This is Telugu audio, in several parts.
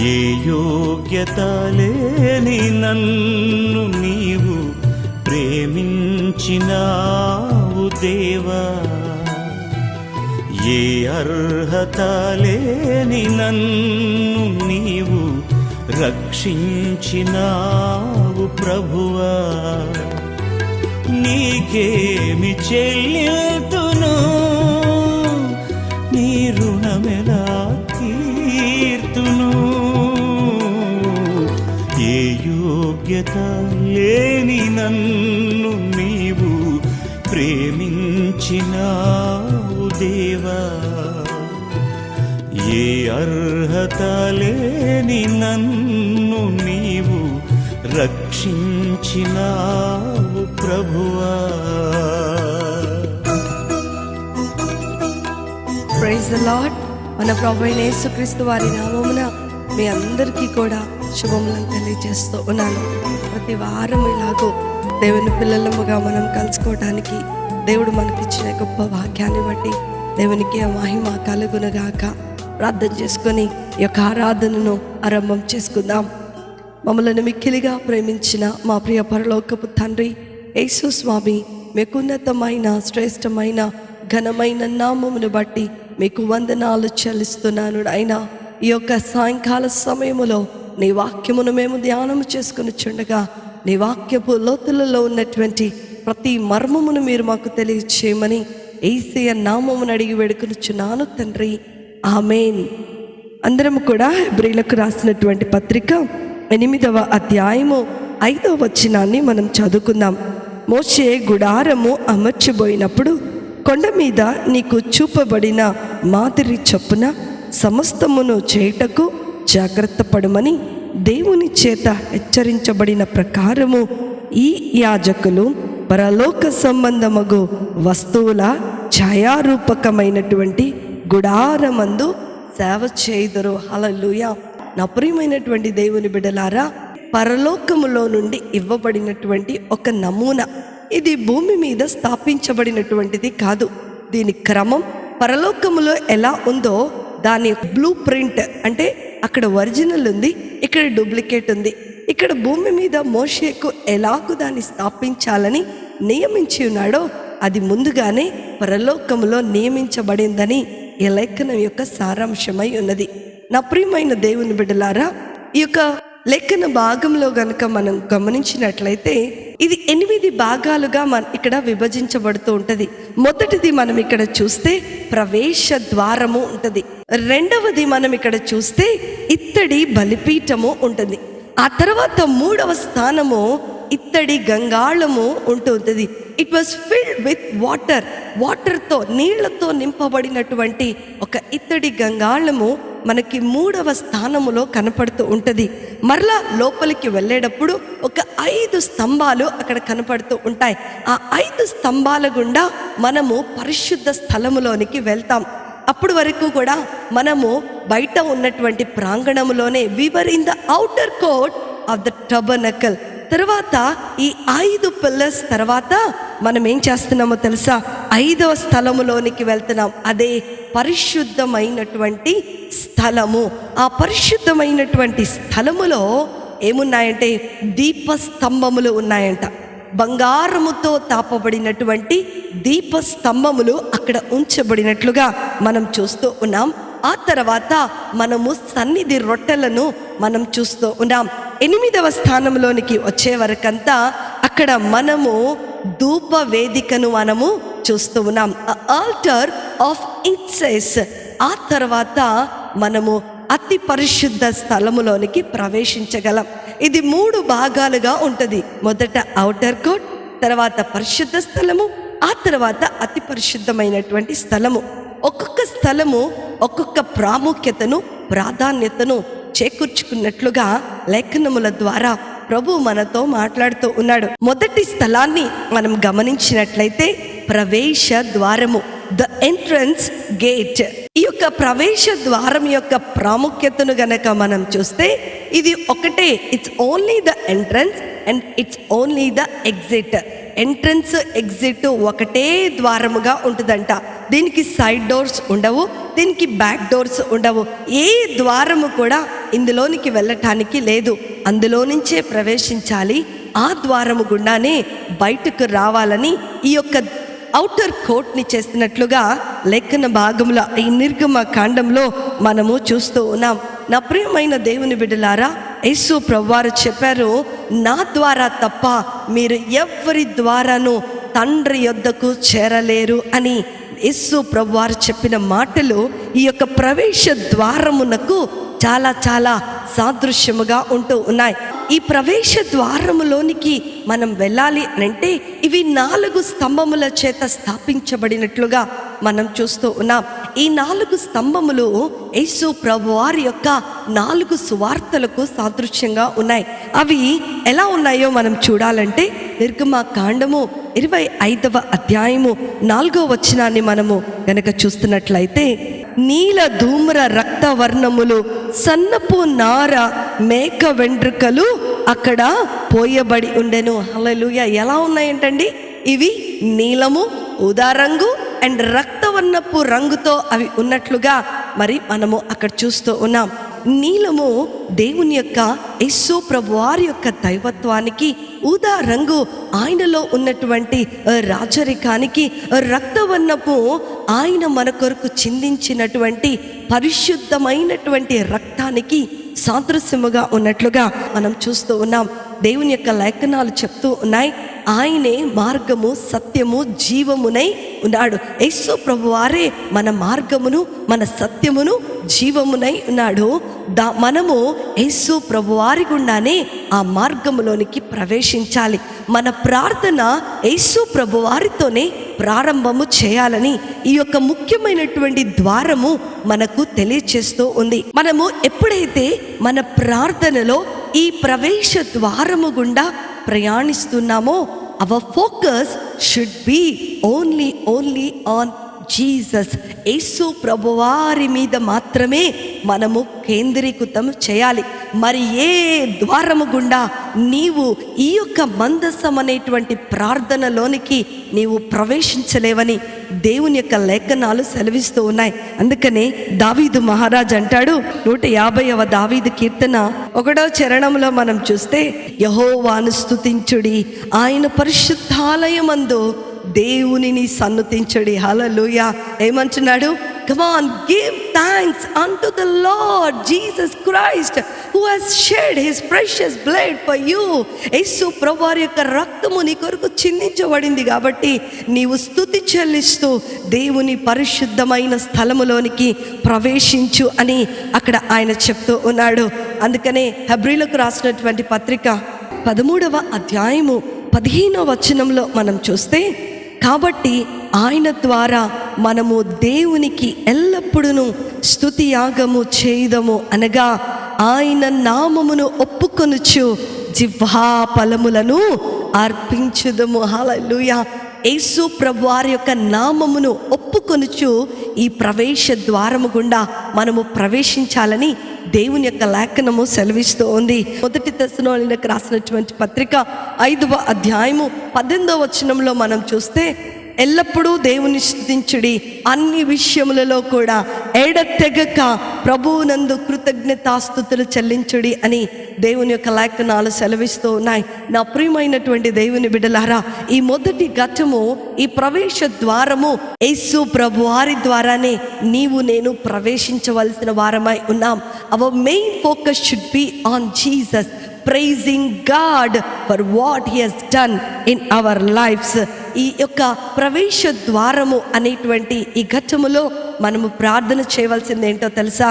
ఏ యోగ్యత లేని నన్ను నీవు ప్రేమించినావు దేవా, ఏ అర్హత లేని నన్ను నీవు రక్షించినావు ప్రభువా. నీకేమి చెల్లితును, నీ రుణమెలా తీర్తును. ఏ యోగ్యత లేని నన్ను నీవు ప్రేమించినావు దేవా, ఏ అర్హత లేని నన్ను నీవు రక్షించినావు ప్రభువా. Praise the Lord. మన ప్రభువైన యేసుక్రీస్తు వారి నామమున మీ అందరికీ కూడా శుభములను తెలియజేస్తూ ఉన్నాను. ప్రతి వారం ఇలాగో దేవుని పిల్లలముగా మనం కలుసుకోవడానికి దేవుడు మనకిచ్చిన గొప్ప వాక్యాన్ని బట్టి దేవునికి ఆ మహిమ కలుగునుగాక. ప్రార్థన చేసుకొని ఈ యొక్క ఆరాధనను ఆరంభం చేసుకుందాం. మమ్మల్ని మిక్కిలిగా ప్రేమించిన మా ప్రియ పరలోకపు తండ్రి యేసు స్వామి, మీకున్నతమైన శ్రేష్టమైన ఘనమైన నామమును బట్టి మీకు వందనాలు చెల్లిస్తున్నాను. అయినా ఈ యొక్క సాయంకాల సమయములో నీ వాక్యమును మేము ధ్యానం చేసుకుని చుండగా నీ వాక్యపు లోతులలో ఉన్నటువంటి ప్రతి మర్మమును మీరు మాకు తెలియచేయమని యేసయ్య నామమును అడిగి వేడుకొనుచున్నాను తండ్రి, ఆమేన్. అందరం కూడా హెబ్రీలకు రాసినటువంటి పత్రిక 8వ అధ్యాయము 5వ వచనాన్ని మనం చదువుకుందాం. మోషే గుడారము అమర్చిపోయినప్పుడు కొండ మీద నీకు చూపబడిన మాదిరి చొప్పున సమస్తమును చేయుటకు జాగ్రత్త పడమని దేవుని చేత హెచ్చరించబడిన ప్రకారము ఈ యాజకులు పరలోక సంబంధమగు వస్తువుల ఛాయారూపకమైనటువంటి గుడారమందు సేవ చేయుదురు. హల్లెలూయా. నా ప్రియమైనటువంటి దేవుని బిడ్డలారా, పరలోకములో నుండి ఇవ్వబడినటువంటి ఒక నమూనా. ఇది భూమి మీద స్థాపించబడినటువంటిది కాదు. దీని క్రమం పరలోకములో ఎలా ఉందో దాని బ్లూ ప్రింట్, అంటే అక్కడ ఒరిజినల్ ఉంది, ఇక్కడ డూప్లికేట్ ఉంది. ఇక్కడ భూమి మీద మోషేకు ఎలాగూ దాన్ని స్థాపించాలని నియమించి ఉన్నాడో అది ముందుగానే పరలోకములో నియమించబడిందని ఈ లేఖనం యొక్క సారాంశమై ఉన్నది. నా ప్రియమైన దేవుని బిడ్డలారా, ఈ యొక్క లేఖన భాగంలో గనుక మనం గమనించినట్లయితే ఇది 8 భాగాలుగా ఇక్కడ విభజించబడుతూ ఉంటుంది. మొదటిది మనం ఇక్కడ చూస్తే ప్రవేశ ద్వారము ఉంటుంది. రెండవది మనం ఇక్కడ చూస్తే ఇత్తడి బలిపీఠము ఉంటుంది. ఆ తర్వాత 3వ స్థానము ఇత్తడి గంగాళము ఉంటుంది. ఇట్ వాజ్ ఫిల్డ్ విత్ వాటర్తో నీళ్లతో నింపబడినటువంటి ఒక ఇత్తడి గంగాళము మనకి 3వ స్థానములో కనపడుతూ ఉంటుంది. మరలా లోపలికి వెళ్ళేటప్పుడు ఒక 5 స్తంభాలు అక్కడ కనపడుతూ ఉంటాయి. ఆ 5 స్తంభాల గుండా మనము పరిశుద్ధ స్థలములోనికి వెళ్తాం. అప్పుడు వరకు కూడా మనము బయట ఉన్నటువంటి ప్రాంగణములోనే, we were in the outer court of the tabernacle. తర్వాత ఈ 5 పిల్లర్స్ తర్వాత మనం ఏం చేస్తున్నామో తెలుసా? 5వ స్థలములోనికి వెళ్తున్నాం. అదే పరిశుద్ధమైనటువంటి స్థలము. ఆ పరిశుద్ధమైనటువంటి స్థలములో ఏమున్నాయంటే దీపస్తంభములు ఉన్నాయంట. బంగారముతో తాపబడినటువంటి దీపస్తంభములు అక్కడ ఉంచబడినట్లుగా మనం చూస్తూ ఉన్నాం. ఆ తర్వాత మనము సన్నిధి రొట్టెలను మనం చూస్తూ ఉన్నాం. 8వ స్థానంలోనికి వచ్చే వరకంతా అక్కడ మనము ధూప వేదికను మనము చూస్తూ ఉన్నాం, ఆల్టర్ ఆఫ్ ఇన్సెన్స్. ఆ తర్వాత మనము అతి పరిశుద్ధ స్థలములోనికి ప్రవేశించగలం. ఇది 3 భాగాలుగా ఉంటుంది. మొదట ఔటర్ కోర్ట్, తర్వాత పరిశుద్ధ స్థలము, ఆ తర్వాత అతి పరిశుద్ధమైనటువంటి స్థలము. ఒక్కొక్క స్థలము ఒక్కొక్క ప్రాముఖ్యతను, ప్రాధాన్యతను చేకూర్చుకున్నట్లుగా లేఖనముల ద్వారా ప్రభు మనతో మాట్లాడుతూ ఉన్నాడు. మొదటి స్థలాన్ని మనం గమనించినట్లయితే ప్రవేశ ద్వారము, ద ఎంట్రన్స్ గేట్. ఈ యొక్క ప్రవేశ ద్వారం యొక్క ప్రాముఖ్యతను గనక మనం చూస్తే ఇది ఒకటే, it's only the entrance and it's only the exit. Entrance exit ఒకటే ద్వారముగా ఉంటుందంట. దీనికి సైడ్ డోర్స్ ఉండవు, దీనికి బ్యాక్ డోర్స్ ఉండవు. ఏ ద్వారము కూడా ఇందులోనికి వెళ్ళటానికి లేదు. అందులో నుంచే ప్రవేశించాలి. ఆ ద్వారము గుండానే బయటకు రావాలని ఈ యొక్క ఔటర్ కోట్ని చేసినట్లుగా లేఖన భాగంలో ఈ నిర్గమ కాండంలో మనము చూస్తూ ఉన్నాం. నా ప్రియమైన దేవుని బిడ్డలారా, యేసు ప్రభువారు చెప్పారు, నా ద్వారా తప్ప మీరు ఎవరి ద్వారాను తండ్రి యొద్దకు చేరలేరు అని. యేసు ప్రభువారు చెప్పిన మాటలు ఈ యొక్క ప్రవేశ ద్వారమునకు చాలా చాలా సాదృశ్యముగా ఉంటూ ఉన్నాయి. ఈ ప్రవేశ ద్వారములోనికి మనం వెళ్ళాలి అంటే ఇవి 4 స్తంభముల చేత స్థాపించబడినట్లుగా మనం చూస్తూ ఉన్నాం. ఈ 4 స్తంభములు యేసు ప్రభువారి యొక్క 4 సువార్తలకు సాదృశ్యంగా ఉన్నాయి. అవి ఎలా ఉన్నాయో మనం చూడాలంటే నిర్గమ కాండము 25వ అధ్యాయము 4వ వచనాన్ని మనము గనక చూస్తున్నట్లయితే, నీల ధూమ్ర రక్తవర్ణములు సన్నపు నార మేక వెంట్రుకలు అక్కడ పోయబడి ఉండెను. హల్లెలూయా. ఎలా ఉన్నాయంటండి? ఇవి నీలము, ఊదా రంగు అండ్ రక్తవర్ణపు రంగుతో అవి ఉన్నట్లుగా మరి మనము అక్కడ చూస్తూ ఉన్నాం. నీలము దేవుని యొక్క యేసు ప్రభువారి యొక్క దైవత్వానికి, ఊదా రంగు ఆయనలో ఉన్నటువంటి రాజరికానికి, రక్తవర్ణపు ఆయన మన కొరకు చిందించినటువంటి పరిశుద్ధమైనటువంటి రక్తానికి సాదృశ్యముగా ఉన్నట్లుగా మనం చూస్తూ ఉన్నాం. దేవుని యొక్క లేఖనాలు చెప్తూ ఉన్నాయి, ఆయనే మార్గము, సత్యము, జీవమునై ఉన్నాడు. యేసు ప్రభువారే మన మార్గమును, మన సత్యమును, జీవమునై ఉన్నాడు. మనము యేసు ప్రభువారి గుండానే ఆ మార్గములోనికి ప్రవేశించాలి. మన ప్రార్థన యేసు ప్రభువారితోనే ప్రారంభము చేయాలని ఈ యొక్క ముఖ్యమైనటువంటి ద్వారము మనకు తెలియచేస్తూ ఉంది. మనము ఎప్పుడైతే మన ప్రార్థనలో ఈ ప్రవేశ ద్వారము గుండా ప్రయాణిస్తున్నామో, our focus should be only on Jesus, యేసు ప్రభువారి మీద మాత్రమే మనము కేంద్రీకృతం చేయాలి. మరి ఏ ద్వారము గుండా నీవు ఈ యొక్క మందసం అనేటువంటి ప్రార్థనలోనికి నీవు ప్రవేశించలేవని దేవుని యొక్క లేఖనాలు సెలవిస్తూ ఉన్నాయి. అందుకనే దావీదు మహారాజ్ అంటాడు, 150వ దావీదు కీర్తన 1వ చరణంలో మనం చూస్తే, యెహోవాను స్తుతించుడి, ఆయన పరిశుద్ధాలయమందు దేవునిని సన్నుతించుడి. హల్లెలూయా. ఏమంటున్నాడు? Come on, give thanks unto the Lord Jesus Christ who has shed his precious blood for you. యేసు ప్రభువారి యొక్క రక్తము నీ కొరకు చిందించబడింది కాబట్టి నీవు స్తుతి చెల్లిస్తూ దేవుని పరిశుద్ధమైన స్థలములోనికి ప్రవేశించు అని అక్కడ ఆయన చెప్తూ ఉన్నాడు. అందుకనే హెబ్రీలకు రాసినటువంటి పత్రిక 13వ అధ్యాయము 15వ వచనంలో మనం చూస్తే, కాబట్టి ఆయన ద్వారా మనము దేవునికి ఎల్లప్పుడూ స్తుతి యాగము చేయుదము, అనగా ఆయన నామమును ఒప్పుకొనుచు జిహ్వా ఫలములను అర్పించుదము. హల్లెలూయా. యేసు ప్రభువారి యొక్క నామమును ఒప్పుకొనుచు ఈ ప్రవేశ ద్వారము గుండా మనము ప్రవేశించాలని దేవుని యొక్క లేఖనము సెలవిస్తూ ఉంది. 1 తెస్సలోనికీయులకు రాసినటువంటి పత్రిక 5వ అధ్యాయము 18వ వచనంలో మనం చూస్తే, ఎల్లప్పుడూ దేవుని స్తుతించుడి, అన్ని విషయములలో కూడా ఎడతెగక ప్రభువునందు కృతజ్ఞతాస్తుతులు చెల్లించుడి అని దేవుని యొక్క లేఖనాలు సెలవిస్తూ ఉన్నాయి. నా ప్రియమైనటువంటి దేవుని బిడ్డలారా, ఈ మొదటి ఘట్టము, ఈ ప్రవేశ ద్వారము యేసు ప్రభువారి ద్వారానే నీవు నేను ప్రవేశించవలసిన వారమై ఉన్నాం. Hour main focus should be on Jesus, praising God for what he has done in our lives. ఈ యొక్క ప్రవేశ ద్వారము అనేటువంటి ఈ ఘట్టములో మనము ప్రార్థన చేయవలసింది ఏంటో తెలుసా?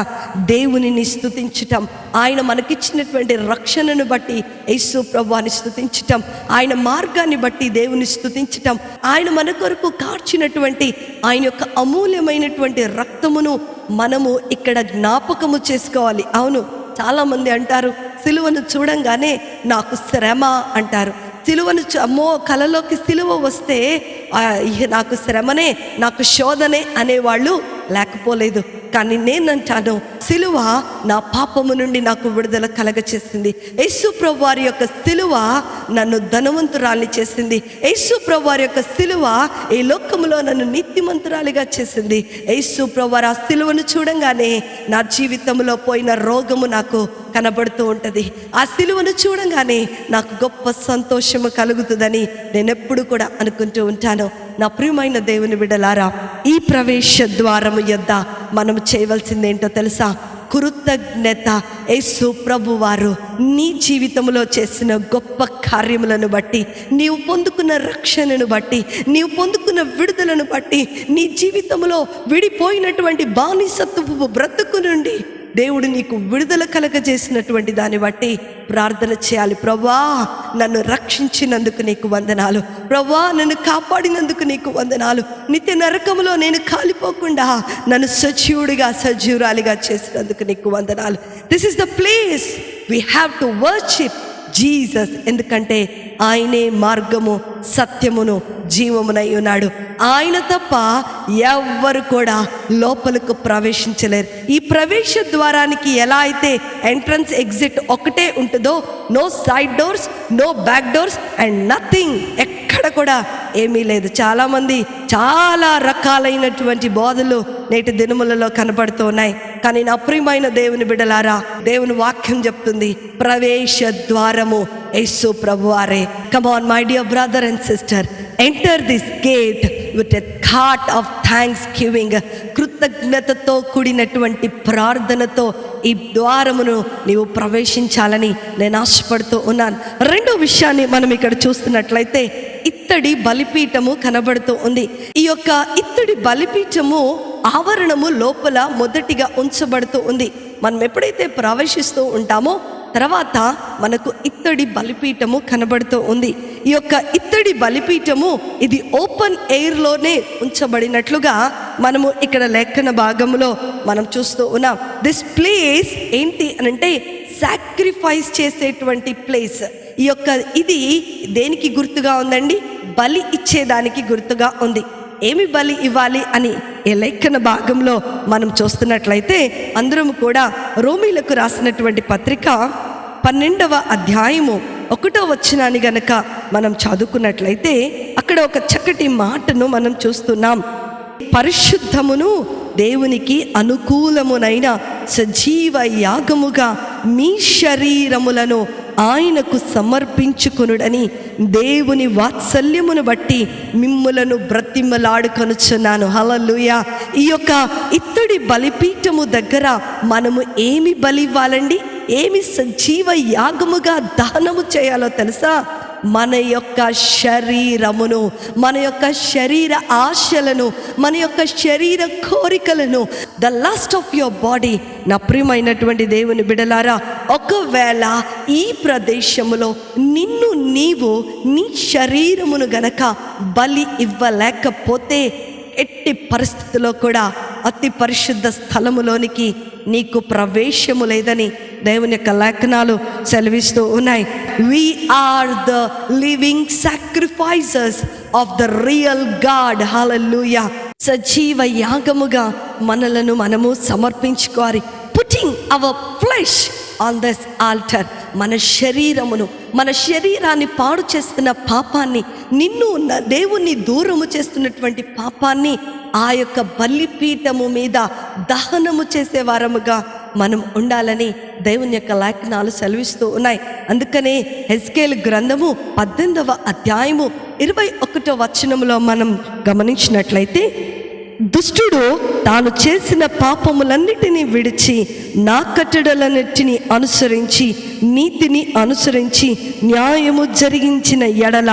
దేవునిని స్తుతించటం, ఆయన మనకిచ్చినటువంటి రక్షణను బట్టి యేసు ప్రభువాని స్తుతించటం, ఆయన మార్గాన్ని బట్టి దేవుని స్తుతించటం, ఆయన మన కొరకు కార్చినటువంటి ఆయన యొక్క అమూల్యమైనటువంటి రక్తమును మనము ఇక్కడ జ్ఞాపకము చేసుకోవాలి. అవును, చాలామంది అంటారు, సిలువను చూడంగానే నాకు శ్రమ అంటారు. సిలువను అమ్మో, కలలోకి సిలువ వస్తే నాకు శ్రమనే, నాకు శోధనే అనేవాళ్ళు లేకపోలేదు. కానీ నేనంటాను, సిలువ నా పాపము నుండి నాకు విడుదల కలగచేసింది. యేసు ప్రభు వారి యొక్క సిలువ నన్ను ధనవంతురాలిని చేసింది. యేసు ప్రభు వారి యొక్క సిలువ ఈ లోకములో నన్ను నీతిమంతురాలిగా చేసింది. యేసు ప్రభు వారి ఆ సిలువను చూడంగానే నా జీవితంలో పోయిన రోగము నాకు కనబడుతూ ఉంటుంది. ఆ సిలువను చూడంగానే నాకు గొప్ప సంతోషము కలుగుతుందని నేను ఎప్పుడు కూడా అనుకుంటూ ఉంటాను. నా ప్రియమైన దేవుని బిడ్డలారా, ఈ ప్రవేశ ద్వారము యొద్ద మనం చేయవలసింది ఏంటో తెలుసా? కృతజ్ఞత. యేసు ప్రభు వారు నీ జీవితంలో చేసిన గొప్ప కార్యములను బట్టి, నీవు పొందుకున్న రక్షణను బట్టి, నీవు పొందుకున్న విడుదలను బట్టి, నీ జీవితంలో విడిపోయినటువంటి బానిసత్వపు బ్రతుకు నుండి దేవుడు నీకు విడుదల కలగజేసినటువంటి దాన్ని బట్టి ప్రార్థన చేయాలి. ప్రభా, నన్ను రక్షించినందుకు నీకు వందనాలు. ప్రభా, నన్ను కాపాడినందుకు నీకు వందనాలు. నిత్య నరకములో నేను కాలిపోకుండా నన్ను సజీవురాలిగా చేసినందుకు నీకు వందనాలు. This is the place we have to worship Jesus. ఎందుకంటే ఆయనే మార్గము, సత్యమును, జీవమునై ఉన్నాడు. ఆయన తప్ప ఎవ్వరు కూడా లోపలకు ప్రవేశించలేరు. ఈ ప్రవేశ ద్వారానికి ఎలా అయితే ఎంట్రన్స్ ఎగ్జిట్ ఒకటే ఉంటుందో, no side doors, no back doors and nothing, ఎక్కడ కూడా ఏమీ లేదు. చాలామంది చాలా రకాలైనటువంటి బోధలు నేటి దినములలో కనబడుతూ ఉన్నాయి. కానీ నా ప్రియమైన దేవుని బిడ్డలారా, దేవుని వాక్యం చెప్తుంది, ప్రవేశ ద్వారము యేసు ప్రభువారే. Come on my dear brother and sister, enter this gate with a heart of thanksgiving. కృతజ్ఞతతో కూడినటువంటి ప్రార్థనతో ఈ ద్వారమును నీవు ప్రవేశించాలని నేను ఆశపడుతూ ఉన్నాను. రెండో విషయాన్ని మనం ఇక్కడ చూస్తున్నట్లయితే ఇత్తడి బలిపీఠము కనబడుతూ ఉంది. ఈ యొక్క ఇత్తడి బలిపీఠము ఆవరణము లోపల మొదటిగా ఉంచబడుతూ ఉంది. మనం ఎప్పుడైతే ప్రవేశిస్తూ ఉంటామో తర్వాత మనకు ఇత్తడి బలిపీఠము కనబడుతూ ఉంది. ఈ యొక్క ఇత్తడి బలిపీఠము ఇది ఓపెన్ ఎయిర్లోనే ఉంచబడినట్లుగా మనము ఇక్కడ లేఖన భాగంలో మనం చూస్తూ ఉన్నాం. దిస్ ప్లేస్ ఏంటి అనంటే సాక్రిఫైస్ చేసేటువంటి ప్లేస్. ఈ యొక్క ఇది దేనికి గుర్తుగా ఉందండి? బలి ఇచ్చేదానికి గుర్తుగా ఉంది. ఏమి బలి ఇవ్వాలి అని ఈ లేఖన భాగంలో మనం చూస్తున్నట్లయితే అందరం కూడా రోమీలకు రాసినటువంటి పత్రిక 12వ అధ్యాయము 1వ వచనాన్ని గనక మనం చదువుకున్నట్లయితే అక్కడ ఒక చక్కటి మాటను మనం చూస్తున్నాం. పరిశుద్ధమును దేవునికి అనుకూలమునైన సజీవ యాగముగా మీ శరీరములను ఆయనకు సమర్పించుకొనుడని దేవుని వాత్సల్యమును బట్టి మిమ్ములను బ్రతిమలాడుకొనుచున్నాను. హల్లెలూయా. ఈ యొక్క ఇత్తడి బలిపీఠము దగ్గర మనము ఏమి బలి ఇవ్వాలండి? ఏమి సజీవ యాగముగా దహనము చేయాలో తెలుసా? మన యొక్క శరీరమును, మన యొక్క శరీర ఆశలను, మన యొక్క శరీర కోరికలను, the lust of your body. నా ప్రియమైనటువంటి దేవుని బిడలారా, ఒకవేళ ఈ ప్రదేశములో నిన్ను నీవు నీ శరీరమును గనక బలి ఇవ్వలేకపోతే ఎట్టి పరిస్థితుల్లో కూడా అతి పరిశుద్ధ స్థలములోనికి నీకు ప్రవేశము లేదని దేవుని యొక్క లేఖనాలు సెలవిస్తూ ఉన్నాయి. We are the living sacrifices of the real God. Hallelujah. సజీవ యాగముగా మనలను మనము సమర్పించుకోవాలి. Putting our flesh on this altar. మన శరీరమును, మన శరీరాన్ని పాడు చేస్తున్న పాపాన్ని, నిన్ను దేవుణ్ణి దూరము చేస్తున్నటువంటి పాపాన్ని ఆ యొక్క బలిపీఠము మీద దహనము చేసే వారముగా మనం ఉండాలని దేవుని యొక్క లేఖనాలు సెలవిస్తూ ఉన్నాయి. అందుకనే హెస్కేలు గ్రంథము 18వ అధ్యాయము 21వ వచనములో మనం గమనించినట్లయితే, దుష్టుడు తాను చేసిన పాపములన్నిటినీ విడిచి నా కట్టడలన్నిటినీ అనుసరించి నీతిని అనుసరించి న్యాయము జరిగించిన ఎడల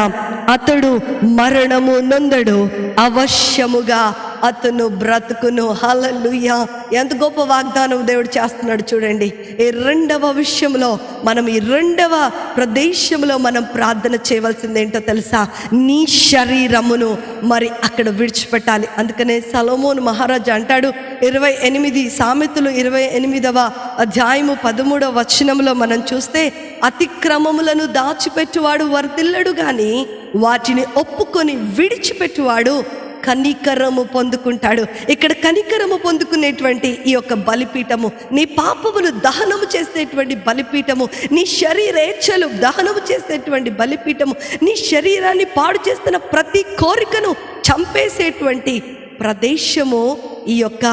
అతడు మరణము నొందడు, అవశ్యముగా అతను బ్రతుకును. హల్లెలూయా. ఎంత గొప్ప వాగ్దానం దేవుడు చేస్తున్నాడు చూడండి. ఈ రెండవ విషయంలో మనం, ఈ రెండవ ప్రదేశంలో మనం ప్రార్థన చేయవలసింది ఏంటో తెలుసా? నీ శరీరమును మరి అక్కడ విడిచిపెట్టాలి. అందుకనే సొలొమోను మహారాజు అంటాడు, 28 సామెతలు 28వ అధ్యాయము 13వ వచనంలో మనం చూస్తే, అతిక్రమములను దాచిపెట్టువాడు వర్ధిల్లడు గాని వాటిని ఒప్పుకొని విడిచిపెట్టువాడు కనికరము పొందుకుంటాడు. ఇక్కడ కనికరము పొందుకునేటువంటి ఈ యొక్క బలిపీఠము, నీ పాపములు దహనము చేసేటువంటి బలిపీఠము, నీ శరీరేచ్ఛలు దహనము చేసేటువంటి బలిపీఠము, నీ శరీరాన్ని పాడు చేస్తున్న ప్రతి కోరికను చంపేసేటువంటి ప్రదేశము ఈ యొక్క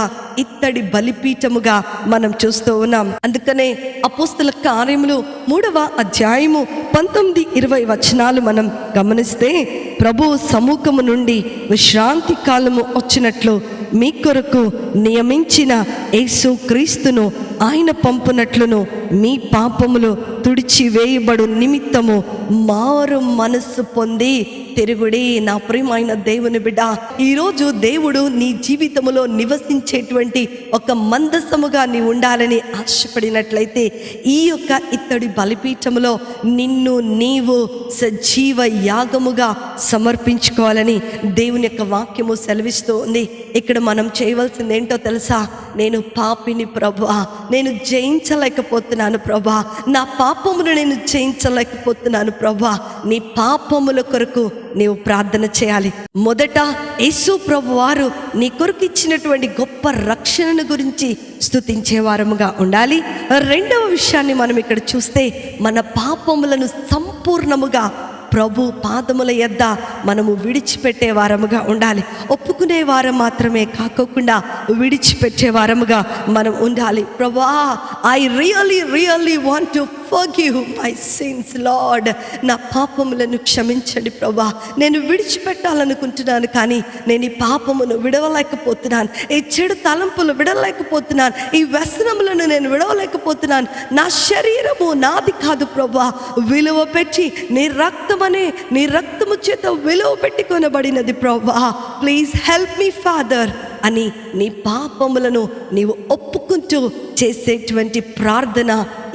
ఇత్తడి బలిపీఠముగా మనం చూస్తూ ఉన్నాం. అందుకనే అపోస్తల కార్యములు 3వ అధ్యాయము 19-20 వచనాలు మనం గమనిస్తే, ప్రభు సముఖము నుండి విశ్రాంతి కాలము వచ్చినట్లు మీ కొరకు నియమించిన యేసు క్రీస్తును ఆయన పంపునట్లును మీ పాపములు తుడిచివేయబడు నిమిత్తము మారు మనస్సు పొంది తిరుగుడి. నా ప్రియమైన దేవుని బిడ్డ, ఈరోజు దేవుడు నీ జీవితంలో నివసించేటువంటి ఒక మందసముగా నీ ఉండాలని ఆశపడినట్లయితే ఈ యొక్క ఇత్తడి బలిపీఠములో నిన్ను నీవు సజీవ యాగముగా సమర్పించుకోవాలని దేవుని యొక్క వాక్యము సెలవిస్తూ ఉంది. ఇక్కడ మనం చేయవలసింది ఏంటో తెలుసా? నేను పాపిని ప్రభువా, నేను జయించలేకపోతున్నాను ప్రభువా, నా పాపమును నేను జయించలేకపోతున్నాను ప్రభువా. నీ పాపముల కొరకు నీవు ప్రార్థన చేయాలి. మొదట యేసు ప్రభు వారు నీ కొరకు ఇచ్చినటువంటి గొప్ప రక్షణను గురించి స్తుతించే వారముగా ఉండాలి. రెండవ విషయాన్ని మనం ఇక్కడ చూస్తే, మన పాపములను సంపూర్ణముగా ప్రభు పాదముల యొద్ద మనము విడిచిపెట్టే వారముగా ఉండాలి. ఒప్పుకునే వారం మాత్రమే కాకోకుండా విడిచిపెట్టే వారముగా మనం ఉండాలి. ప్రభువా, I really want to forgive my since lord. నా పాపములను క్షమించండి ప్రభువా. నేను విడిచిపెట్టాలనుకుంటున్నాను, కానీ నేను ఈ పాపమును విడవలేకపోతున్నాను, ఈ చెడు తలంపులు విడవలేకపోతున్నాను, ఈ వ్యసనములను నేను విడవలేకపోతున్నాను. నా శరీరము నాది కాదు ప్రభువా, విలువ పెట్టి నీ రక్తము చేత విలువ పెట్టి కొనబడినది ప్రభువా. ప్లీజ్ హెల్ప్ మీ ఫాదర్ అని నీ పాపములను నీవు ఒప్పుకుంటూ చేసేటువంటి ప్రార్థన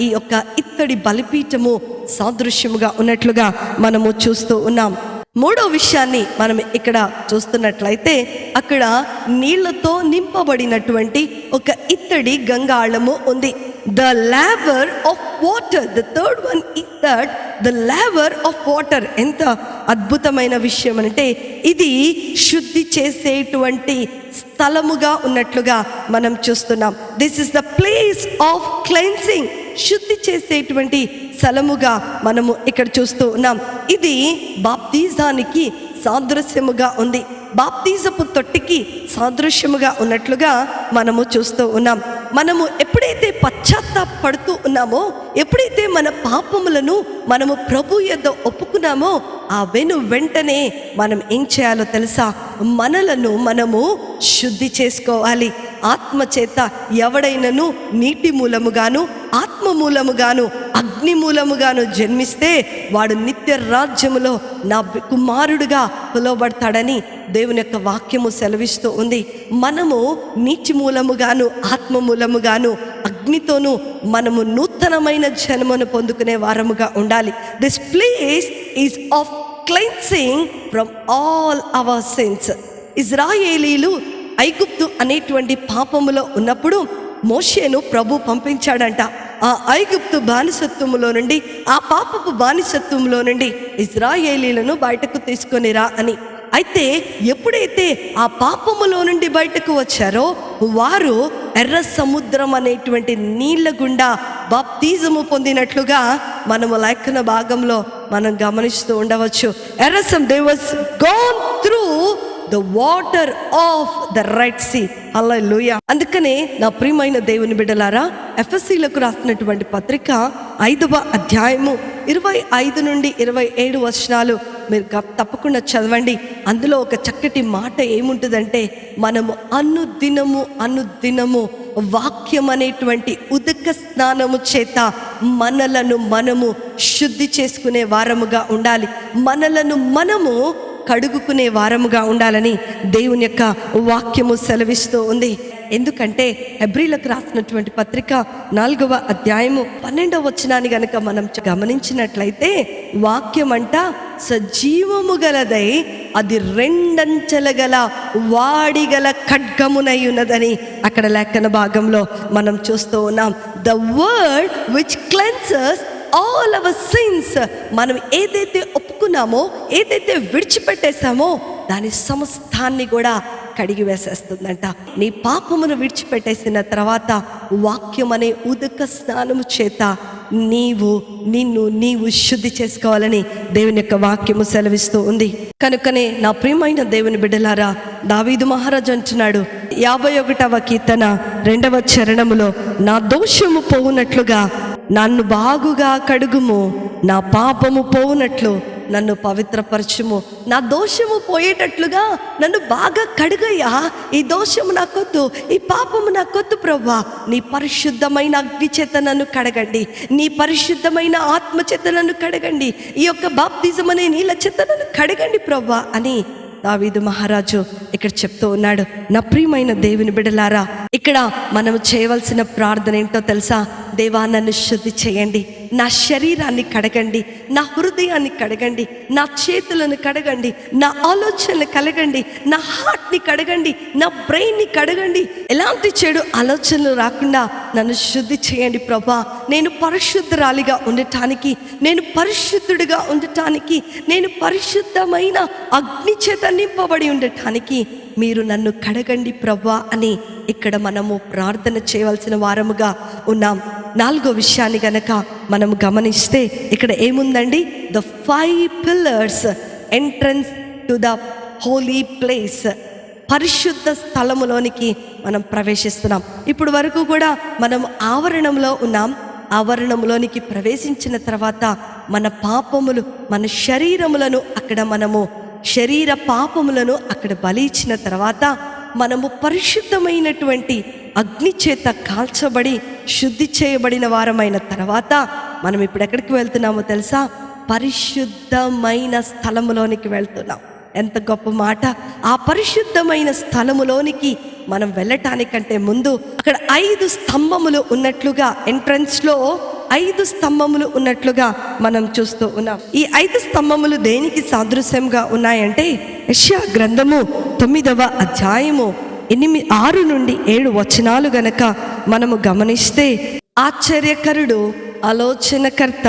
ఈ యొక్క ఇత్తడి బలిపీఠము సాదృశ్యముగా ఉన్నట్లుగా మనము చూస్తూ ఉన్నాం. మూడో విషయాన్ని మనం ఇక్కడ చూస్తున్నట్లయితే, అక్కడ నీళ్లతో నింపబడినటువంటి ఒక ఇత్తడి గంగాళము ఉంది. The laver of water. The third one is that the laver of water. ఎంత అద్భుతమైన విషయం అంటే, ఇది శుద్ధి చేసేటువంటి స్థలముగా ఉన్నట్లుగా మనం చూస్తున్నాం. This is the place of cleansing. శుద్ధి చేసేటువంటి స్థలముగా మనము ఇక్కడ చూస్తూ ఉన్నాం. ఇది బాప్తిజానికి సాదృశ్యముగా ఉంది. బాప్తిజపు తొట్టికి సాదృశ్యముగా ఉన్నట్లుగా మనము చూస్తూ ఉన్నాం. మనము ఎప్పుడైతే పశ్చాత్తాపడుతూ ఉన్నామో, ఎప్పుడైతే మన పాపములను మనము ప్రభు యొద్ద ఒప్పుకున్నామో, ఆ వెంటనే మనం ఏం చేయాలో తెలుసా? మనలను మనము శుద్ధి చేసుకోవాలి. ఆత్మ చేత ఎవడైనను నీటి మూలముగాను, ఆత్మ మూలముగాను, అగ్ని మూలముగాను జన్మిస్తే వాడు నిత్య రాజ్యములో నా కుమారుడుగా పిలువబడతాడని దేవుని యొక్క వాక్యము సెలవిస్తూ ఉంది. మనము నీటి మూలముగాను, ఆత్మ మూలముగాను, అగ్నితోనూ మనము నూతనమైన జన్మను పొందుకునే వారముగా ఉండాలి. This place is of cleansing from all our sins. ఇజ్రాయేలీలు ఐగుప్తు అనేటువంటి పాపములో ఉన్నప్పుడు మోషేను ప్రభు పంపించాడంట. ఆ ఐగుప్తు బానిసత్వములో నుండి, ఆ పాపపు బానిసత్వంలో నుండి ఇజ్రాయేలీలను బయటకు తీసుకొని రా అని. అయితే ఎప్పుడైతే ఆ పాపములో నుండి బయటకు వచ్చారో, వారు ఎర్ర సముద్రం అనేటువంటి నీళ్ళ గుండా బాప్తిజము పొందినట్లుగా మనము లేఖన భాగంలో మనం గమనిస్తూ ఉండవచ్చు. They was gonna through the water of the Red Sea. హల్లెలూయా. అందుకనే నా ప్రియమైన దేవుని బిడ్డలారా, ఎఫెసీలకు రాసినటువంటి పత్రిక 5వ అధ్యాయము 25-27 వచనాలు మీరు తప్పకుండా చదవండి. అందులో ఒక చక్కటి మాట ఏముంటుందంటే, మనము అనుదినము వాక్యం అనేటువంటి ఉదక స్నానము చేత మనలను మనము శుద్ధి చేసుకునే వారముగా ఉండాలి. మనలను మనము కడుగుకునే వారముగా ఉండాలని దేవుని యొక్క వాక్యము సెలవిస్తూ ఉంది. ఎందుకంటే హెబ్రీలకు రాసినటువంటి పత్రిక 4వ అధ్యాయము 12వ వచనాన్ని గనక మనం గమనించినట్లయితే, వాక్యం అంట సజీవము గలదై అది రెండంచెల గల వాడిగల ఖడ్గమునై ఉన్నదని అక్కడ లేఖన భాగంలో మనం చూస్తూ ఉన్నాం. The word which cleanses all our sins. మనం ఏదైతే ఒప్పుకున్నామో, ఏదైతే విడిచిపెట్టేశామో, దాని సమస్తాన్ని కూడా కడిగి వేసేస్తుందంట. నీ పాపమును విడిచిపెట్టేసిన తర్వాత వాక్యం అనే ఉదక స్నానము చేత నీవు శుద్ధి చేసుకోవాలని దేవుని యొక్క వాక్యము సెలవిస్తూ ఉంది. కనుకనే నా ప్రియమైన దేవుని బిడ్డలారా, దావీదు మహారాజు అంటున్నాడు 51వ కీర్తన 2వ చరణములో, నా దోషము పోవునట్లుగా నన్ను బాగుగా కడుగుము, నా పాపము పోవునట్లు నన్ను పవిత్రపరచుము. నా దోషము పోయేటట్లుగా నన్ను బాగా కడుగయ్యా. ఈ దోషము నాకొద్దు, ఈ పాపము నాకొద్దు ప్రభువా. నీ పరిశుద్ధమైన అగ్ని చేత నన్ను కడగండి, నీ పరిశుద్ధమైన ఆత్మ చేత నన్ను కడగండి, ఈ యొక్క బాప్తిజం అనే నీళ్ళ చేత నన్ను కడగండి ప్రభువా అని దావీదు మహారాజు ఇక్కడ చెప్తూ ఉన్నాడు. నా ప్రియమైన దేవుని బిడ్డలారా, ఇక్కడ మనం చేయవలసిన ప్రార్థన ఏంటో తెలుసా? దేవా, నన్ను శుద్ధి చేయండి, నా శరీరాన్ని కడగండి, నా హృదయాన్ని కడగండి, నా చేతులను కడగండి, నా ఆలోచనలు కడగండి, నా హార్ట్ని కడగండి, నా బ్రెయిన్ని కడగండి. ఎలాంటి చెడు ఆలోచనలు రాకుండా నన్ను శుద్ధి చేయండి ప్రభా. నేను పరిశుద్ధరాలిగా ఉండటానికి, నేను పరిశుద్ధుడిగా ఉండటానికి, నేను పరిశుద్ధమైన అగ్ని చేత నింపబడి ఉండటానికి మీరు నన్ను కడగండి ప్రభా అని ఇక్కడ మనము ప్రార్థన చేయవలసిన వారముగా ఉన్నాం. 4వ విషయాన్ని గనక మనం గమనిస్తే ఇక్కడ ఏముందండి? The 5 pillars entrance to the holy place. పరిశుద్ధ స్థలములోనికి మనం ప్రవేశిస్తున్నాం. ఇప్పుడు వరకు కూడా మనం ఆవరణంలో ఉన్నాం. ఆవరణంలోనికి ప్రవేశించిన తర్వాత మన పాపములు, మన శరీరములను అక్కడ మనము శరీర పాపములను అక్కడ బలి ఇచ్చిన తర్వాత మనము పరిశుద్ధమైనటువంటి అగ్ని చేత కాల్చబడి శుద్ధి చేయబడిన వారమైన తర్వాత మనం ఇప్పుడు ఎక్కడికి వెళ్తున్నామో తెలుసా? పరిశుద్ధమైన స్థలములోనికి వెళ్తున్నాం. ఎంత గొప్ప మాట! ఆ పరిశుద్ధమైన స్థలములోనికి మనం వెళ్ళటానికంటే ముందు అక్కడ 5 స్తంభములు ఉన్నట్లుగా, ఎంట్రన్స్లో 5 స్తంభములు ఉన్నట్లుగా మనం చూస్తూ ఉన్నాం. ఈ 5 స్తంభములు దేనికి సాదృశ్యంగా ఉన్నాయంటే, యెషయా గ్రంథము 9వ అధ్యాయము 6 నుండి 7 వచనాలు గనక మనము గమనిస్తే, ఆశ్చర్యకరుడు, ఆలోచనకర్త,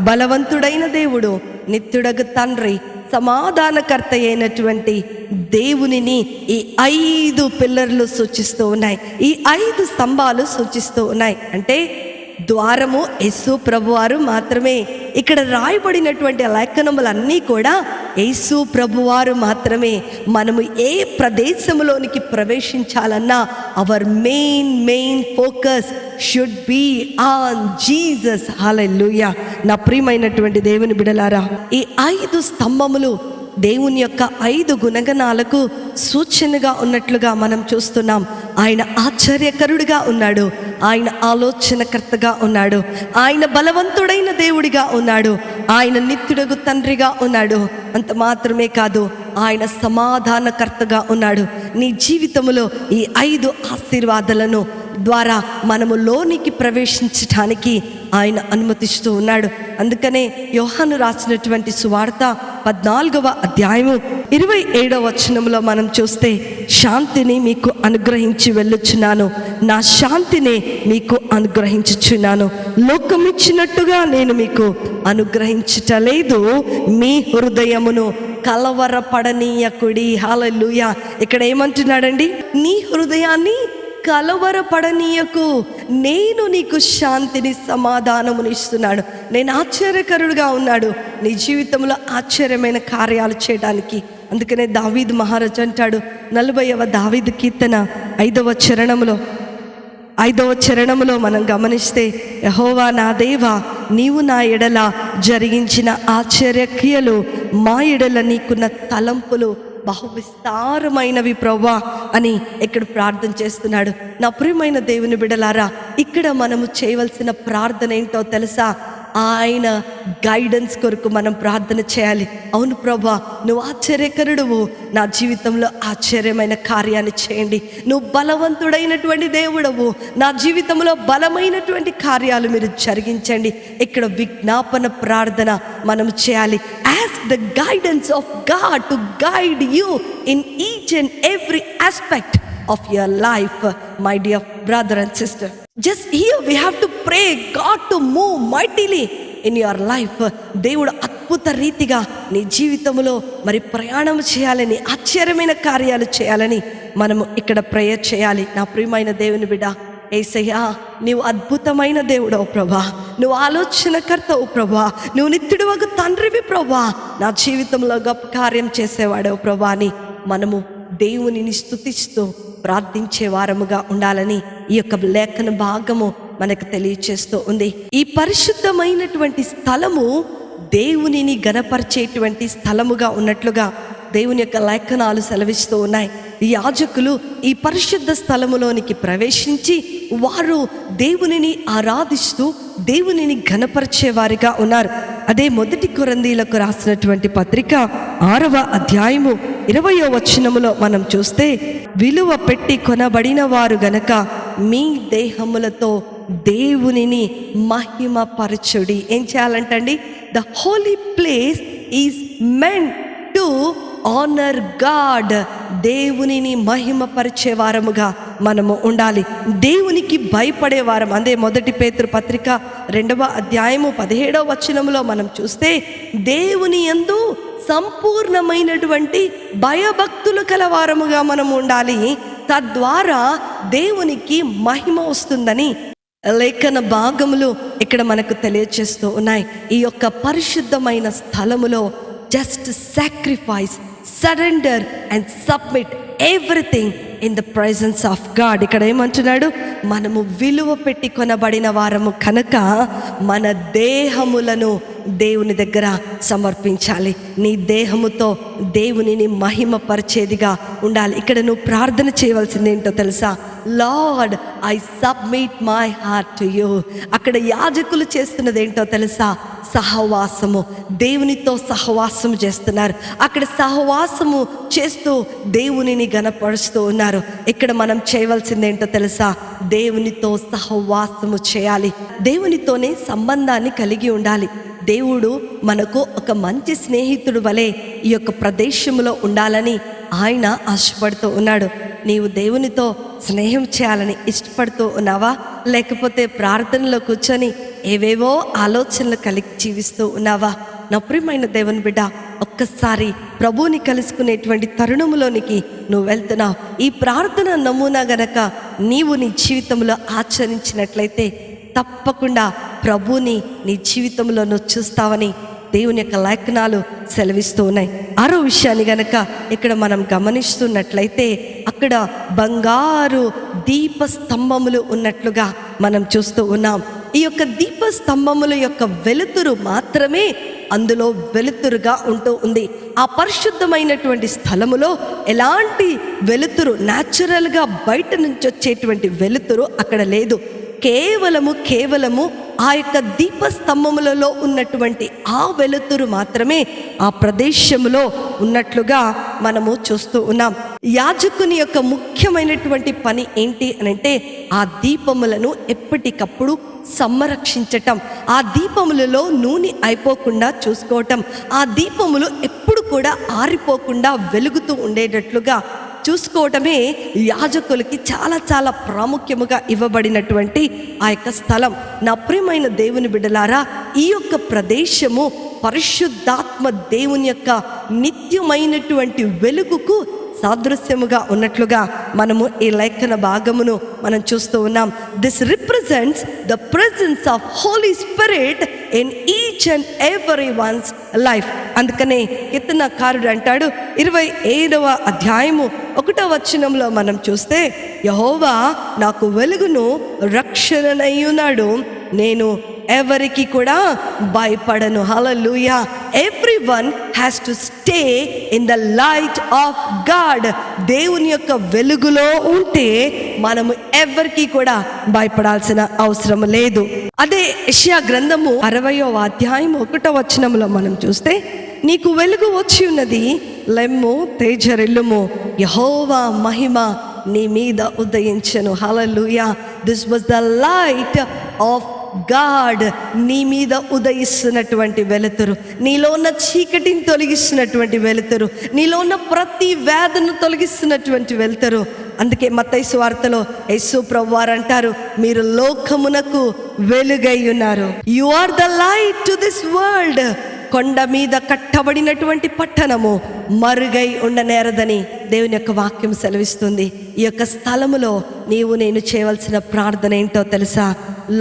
బలవంతుడైన దేవుడు, నిత్యుడగు తండ్రి, సమాధానకర్త అయినటువంటి దేవునిని ఈ 5 పిల్లర్లు సూచిస్తూ ఉన్నాయి. ఈ 5 స్తంభాలు సూచిస్తూ ఉన్నాయి. అంటే ద్వారము యేసు ప్రభువారు మాత్రమే. ఇక్కడ రాయబడినటువంటి లేఖనములన్నీ కూడా యేసు ప్రభువారు మాత్రమే. మనము ఏ ప్రదేశంలోనికి ప్రవేశించాలన్నా our main focus should be on Jesus. హల్లెలూయా. నా ప్రియమైనటువంటి దేవుని బిడలారా, ఈ 5 స్తంభములు దేవుని యొక్క 5 గుణగణాలకు సూచనగా ఉన్నట్లుగా మనం చూస్తున్నాం. ఆయన ఆశ్చర్యకరుడిగా ఉన్నాడు, ఆయన ఆలోచనకర్తగా ఉన్నాడు, ఆయన బలవంతుడైన దేవుడిగా ఉన్నాడు, ఆయన నిత్యుడగు తండ్రిగా ఉన్నాడు. అంత మాత్రమే కాదు, ఆయన సమాధానకర్తగా ఉన్నాడు. నీ జీవితంలో ఈ 5 ఆశీర్వాదాలను ద్వారా మనము లోనికి ప్రవేశించటానికి ఆయన అనుమతిస్తూ ఉన్నాడు. అందుకనే యోహాను రాసినటువంటి సువార్త 14వ అధ్యాయము 27వ వచనంలో మనం చూస్తే, శాంతిని మీకు అనుగ్రహించి వెళ్ళుచున్నాను, నా శాంతిని మీకు అనుగ్రహించుచున్నాను, లోకమిచ్చినట్టుగా నేను మీకు అనుగ్రహించటలేదు, మీ హృదయమును కలవరపడనీయకుడి. హల్లెలూయా. ఇక్కడ ఏమంటున్నాడండి? నీ హృదయాన్ని కలవరపడనీయకు, నేను నీకు శాంతిని, సమాధానముని ఇస్తున్నాడు. నేను ఆశ్చర్యకరుడుగా ఉన్నాడు నీ జీవితంలో ఆశ్చర్యమైన కార్యాలు చేయడానికి. అందుకనే దావీదు మహారాజు అంటాడు 40వ దావీదు కీర్తన 5వ చరణములో మనం గమనిస్తే, యెహోవా నా దేవా, నీవు నా ఎడల జరిగించిన ఆశ్చర్యక్రియలు, మా ఎడల నీకున్న తలంపులు బహు విస్తారమైనవి ప్రభువా అని ఇక్కడ ప్రార్థన చేస్తున్నాడు. నా ప్రియమైన దేవుని బిడ్డలారా, ఇక్కడ మనము చేయవలసిన ప్రార్థన ఏంటో తెలుసా? ఆయన గైడెన్స్ కొరకు మనం ప్రార్థన చేయాలి. అవును ప్రభువా, నువ్వు ఆశ్చర్యకరుడువు, నా జీవితంలో ఆశ్చర్యమైన కార్యాన్ని చేయండి. నువ్వు బలవంతుడైనటువంటి దేవుడవు, నా జీవితంలో బలమైనటువంటి కార్యాలు మీరు జరిగించండి. ఇక్కడ విజ్ఞాపన ప్రార్థన మనం చేయాలి. Ask the guidance of God to guide you in each and every aspect of your life, my dear brother and sister. Just here we have to pray God to move mightily in your life. దేవుడు అద్భుత రీతిగా నీ జీవితంలో మరి ప్రయాణం చేయాలని, ఆశ్చర్యమైన కార్యాలు చేయాలని మనము ఇక్కడ ప్రేయర్ చేయాలి. నా ప్రియమైన దేవుని బిడ్డ, యేసయ్యా నీవు అద్భుతమైన దేవుడవు ప్రభా, నువ్వు ఆలోచనకర్తవు ప్రభా, నువ్వు నిత్యుడు ఒక తండ్రివి ప్రభా, నా జీవితంలో గొప్ప కార్యం చేసేవాడవు ప్రభా అని మనము దేవునిని స్తుతిస్తూ ప్రార్థించే వారముగా ఉండాలని ఈ యొక్క లేఖన భాగము మనకు తెలియచేస్తూ ఉంది. ఈ పరిశుద్ధమైనటువంటి స్థలము దేవునిని గణపరిచేటువంటి స్థలముగా ఉన్నట్లుగా దేవుని యొక్క లేఖనాలు సెలవిస్తూ ఉన్నాయి. ఈ యాజకులు ఈ పరిశుద్ధ స్థలములోనికి ప్రవేశించి వారు దేవునిని ఆరాధిస్తూ దేవునిని ఘనపరిచే వారిగా ఉన్నారు. అదే 1 కొరింథీయులకు రాసినటువంటి పత్రిక 6వ అధ్యాయము 20వ వచనములో మనం చూస్తే, విలువ పెట్టి కొనబడిన వారు గనక మీ దేహములతో దేవునిని మహిమ పరచుడి. ఏం చేయాలంటండి? The holy place is meant to honour God. దేవునిని మహిమపరిచే వారముగా మనము ఉండాలి, దేవునికి భయపడే వారం. అదే 1 పేతురు పత్రిక 2వ అధ్యాయము 17వ వచనంలో మనం చూస్తే, దేవుని యందు సంపూర్ణమైనటువంటి భయభక్తులు కల వారముగా మనము ఉండాలి, తద్వారా దేవునికి మహిమ వస్తుందని లేఖన భాగములు ఇక్కడ మనకు తెలియచేస్తూ ఉన్నాయి. ఈ యొక్క పరిశుద్ధమైన స్థలములో just sacrifice, surrender and submit everything in the presence of God. ఇక్కడ ఏమంటున్నాడు? మనము విలువ పెట్టి కొనబడిన వారము కనుక మన దేహములను దేవుని దగ్గర సమర్పించాలి. నీ దేహముతో దేవునిని మహిమపరిచేదిగా ఉండాలి. ఇక్కడ నువ్వు ప్రార్థన చేయవలసింది ఏంటో తెలుసా? Lord, I submit my heart to you. అక్కడ యాజకులు చేస్తున్నది ఏంటో తెలుసా? సహవాసము, దేవునితో సహవాసము చేస్తున్నారు. అక్కడ సహవాసము చేస్తూ దేవునిని గణపరుస్తూ ఉన్నారు. ఇక్కడ మనం చేయవలసింది ఏంటో తెలుసా? దేవునితో సహవాసము చేయాలి, దేవునితోనే సంబంధాన్ని కలిగి ఉండాలి. దేవుడు మనకు ఒక మంచి స్నేహితుడు వలె ఈ యొక్క ప్రదేశంలో ఉండాలని ఆయన ఆశపడుతూ ఉన్నాడు. నీవు దేవునితో స్నేహం చేయాలని ఇష్టపడుతూ ఉన్నావా? లేకపోతే ప్రార్థనలో కూర్చొని ఏవేవో ఆలోచనలు కలిగి జీవిస్తూ ఉన్నావా? నా ప్రియమైన దేవుని బిడ్డ, ఒక్కసారి ప్రభువుని కలుసుకునేటువంటి తరుణంలోనికి నువ్వు వెళ్తున్నావు. ఈ ప్రార్థన నమూనా గనక నీవు నీ జీవితంలో ఆచరించినట్లయితే తప్పకుండా ప్రభువుని నీ జీవితంలో నువ్వు చూస్తావని దేవుని యొక్క లేఖనాలు సెలవిస్తూ ఉన్నాయి. 6వ విషయాన్ని గనక ఇక్కడ మనం గమనిస్తున్నట్లయితే, అక్కడ బంగారు దీపస్తంభములు ఉన్నట్లుగా మనం చూస్తూ ఉన్నాం. ఈ యొక్క దీపస్తంభముల యొక్క వెలుతురు మాత్రమే అందులో వెలుతురుగా ఉంటూ ఉంది. ఆ పరిశుద్ధమైనటువంటి స్థలములో ఎలాంటి వెలుతురు, న్యాచురల్గా బయట నుంచి వచ్చేటువంటి వెలుతురు అక్కడ లేదు. కేవలము ఆ యొక్క దీపస్తంభములలో ఉన్నటువంటి ఆ వెలుతురు మాత్రమే ఆ ప్రదేశములో ఉన్నట్లుగా మనము చూస్తూ ఉన్నాం. యాజకుని యొక్క ముఖ్యమైనటువంటి పని ఏంటి అనంటే, ఆ దీపములను ఎప్పటికప్పుడు సంరక్షించటం, ఆ దీపములలో నూనె అయిపోకుండా చూసుకోవటం, ఆ దీపములు ఎప్పుడు కూడా ఆరిపోకుండా వెలుగుతూ ఉండేటట్లుగా చూసుకోవటమే యాజకులకి చాలా చాలా ప్రాముఖ్యముగా ఇవ్వబడినటువంటి ఆ యొక్క స్థలం. నా ప్రియమైన దేవుని బిడ్డలారా, ఈ యొక్క ప్రదేశము పరిశుద్ధాత్మ దేవుని యొక్క నిత్యమైనటువంటి వెలుగుకు సాదృశ్యముగా ఉన్నట్లుగా మనము ఈ లేఖన భాగమును మనం చూస్తూ ఉన్నాం. This represents the presence of holy spirit in each and every ones life. అందుకనే కీర్తనకారుడు అంటాడు 27వ అధ్యాయము 1వ వచనంలో మనం చూస్తే, యెహోవా నాకు వెలుగును రక్షణనయ్యున్నాడు, నేను ఎవరికి కూడా భయపడను. హల్లెలూయా. Everyone has to stay in the light of God. దేవుని యొక్క వెలుగులో ఉంటే మనము ఎవరికి కూడా భయపడాల్సిన అవసరం లేదు. అదే యెషయా గ్రంథము 60వ అధ్యాయం 1వ వచనంలో మనం చూస్తే, నీకు వెలుగు వచ్చి ఉన్నది, లెమ్ము తేజరిల్లుము, యెహోవా మహిమ నీ మీద ఉదయించెను. హల్లెలూయా. This was the light of God. నీ మీద ఉదయిస్తున్నటువంటి వెలుతురు, నీలో ఉన్న చీకటిని తొలగిస్తున్నటువంటి వెలుతురు, నీలో ఉన్న ప్రతి వేదను తొలగిస్తున్నటువంటి వెలుతురు. అందుకే మత్తయి సువార్తలో యేసు ప్రభువారు అంటారు, మీరు లోకమునకు వెలుగై ఉన్నారు. You are the light to this world. కొండ మీద కట్టబడినటువంటి పట్టణము మరుగై ఉండనేరదని దేవుని యొక్క వాక్యం సెలవిస్తుంది. ఈ యొక్క స్థలములో నీవు నేను చేయవలసిన ప్రార్థన ఏంటో తెలుసా?